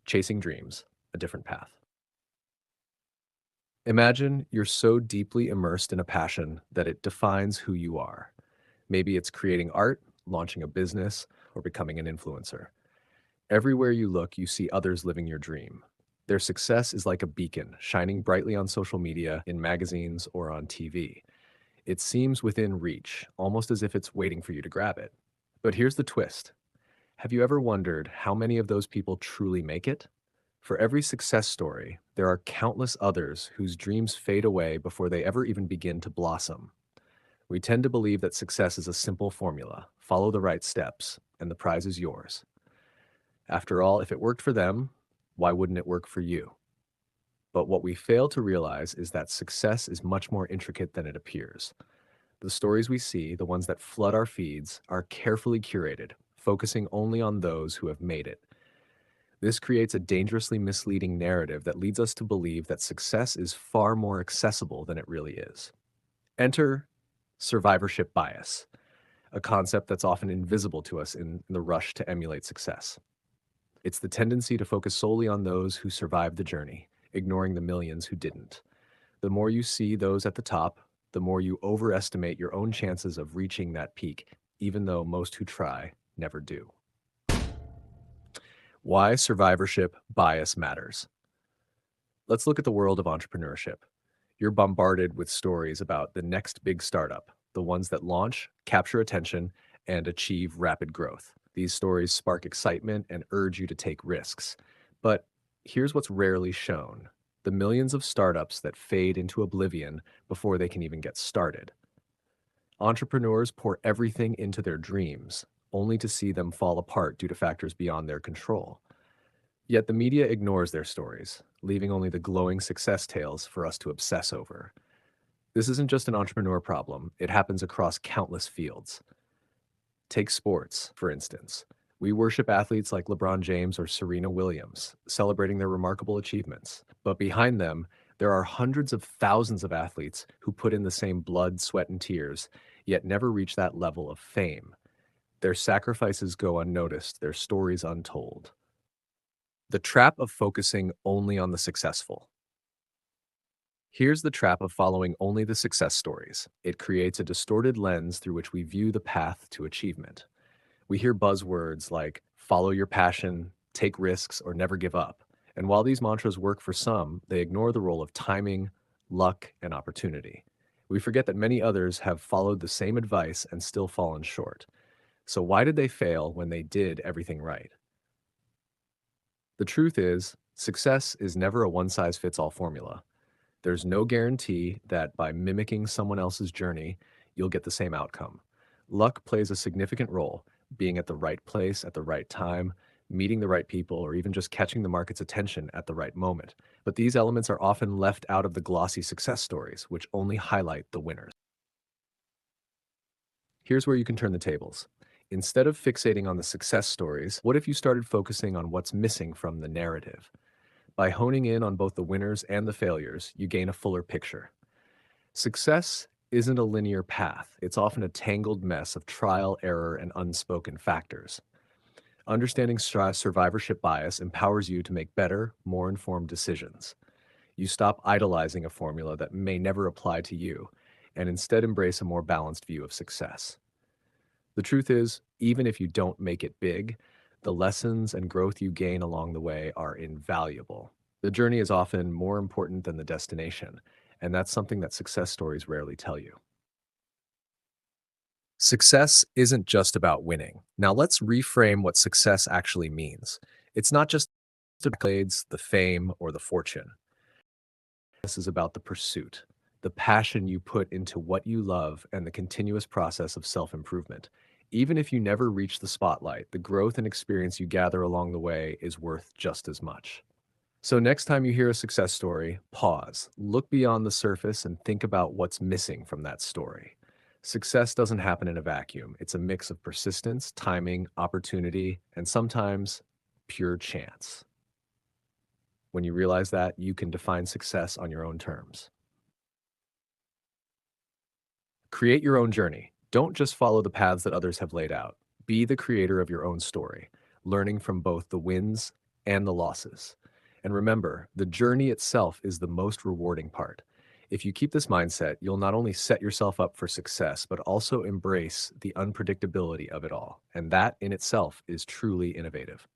Chasing dreams, a different path. Imagine you're so deeply immersed in a passion that it defines who you are. Maybe it's creating art, launching a business, or becoming an influencer. Everywhere you look, you see others living your dream. Their success is like a beacon, shining brightly on social media, in magazines, or on TV. It seems within reach, almost as if it's waiting for you to grab it. But here's the twist. Have you ever wondered how many of those people truly make it? For every success story, there are countless others whose dreams fade away before they ever even begin to blossom. We tend to believe that success is a simple formula: follow the right steps, and the prize is yours. After all, if it worked for them, why wouldn't it work for you? But what we fail to realize is that success is much more intricate than it appears. The stories we see, the ones that flood our feeds, are carefully curated, focusing only on those who have made it. This creates a dangerously misleading narrative that leads us to believe that success is far more accessible than it really is. Enter survivorship bias, a concept that's often invisible to us in the rush to emulate success. It's the tendency to focus solely on those who survived the journey, ignoring the millions who didn't. The more you see those at the top, the more you overestimate your own chances of reaching that peak, even though most who try never do. Why survivorship bias matters. Let's look at the world of entrepreneurship. You're bombarded with stories about the next big startup, the ones that launch, capture attention, and achieve rapid growth. These stories spark excitement and urge you to take risks. But here's what's rarely shown: the millions of startups that fade into oblivion before they can even get started. Entrepreneurs pour everything into their dreams, only to see them fall apart due to factors beyond their control. Yet the media ignores their stories, leaving only the glowing success tales for us to obsess over. This isn't just an entrepreneur problem, it happens across countless fields. Take sports, for instance. We worship athletes like LeBron James or Serena Williams, celebrating their remarkable achievements. But behind them, there are hundreds of thousands of athletes who put in the same blood, sweat, and tears, yet never reach that level of fame. Their sacrifices go unnoticed, their stories untold. The trap of focusing only on the successful. Here's the trap of following only the success stories. It creates a distorted lens through which we view the path to achievement. We hear buzzwords like follow your passion, take risks, or never give up. And while these mantras work for some, they ignore the role of timing, luck, and opportunity. We forget that many others have followed the same advice and still fallen short. So why did they fail when they did everything right? The truth is, success is never a one-size-fits-all formula. There's no guarantee that by mimicking someone else's journey, you'll get the same outcome. Luck plays a significant role, being at the right place at the right time, meeting the right people, or even just catching the market's attention at the right moment. But these elements are often left out of the glossy success stories, which only highlight the winners. Here's where you can turn the tables. Instead of fixating on the success stories, what if you started focusing on what's missing from the narrative? By honing in on both the winners and the failures, you gain a fuller picture. Success isn't a linear path. It's often a tangled mess of trial, error, and unspoken factors. Understanding survivorship bias empowers you to make better, more informed decisions. You stop idolizing a formula that may never apply to you, and instead embrace a more balanced view of success. The truth is, even if you don't make it big, the lessons and growth you gain along the way are invaluable. The journey is often more important than the destination, and that's something that success stories rarely tell you. Success isn't just about winning. Now let's reframe what success actually means. It's not just the accolades, the fame, or the fortune. This is about the pursuit, the passion you put into what you love, and the continuous process of self-improvement. Even if you never reach the spotlight, the growth and experience you gather along the way is worth just as much. So next time you hear a success story, pause, look beyond the surface, and think about what's missing from that story. Success doesn't happen in a vacuum. It's a mix of persistence, timing, opportunity, and sometimes pure chance. When you realize that, you can define success on your own terms. Create your own journey. Don't just follow the paths that others have laid out. Be the creator of your own story, learning from both the wins and the losses. And remember, the journey itself is the most rewarding part. If you keep this mindset, you'll not only set yourself up for success, but also embrace the unpredictability of it all. And that in itself is truly innovative.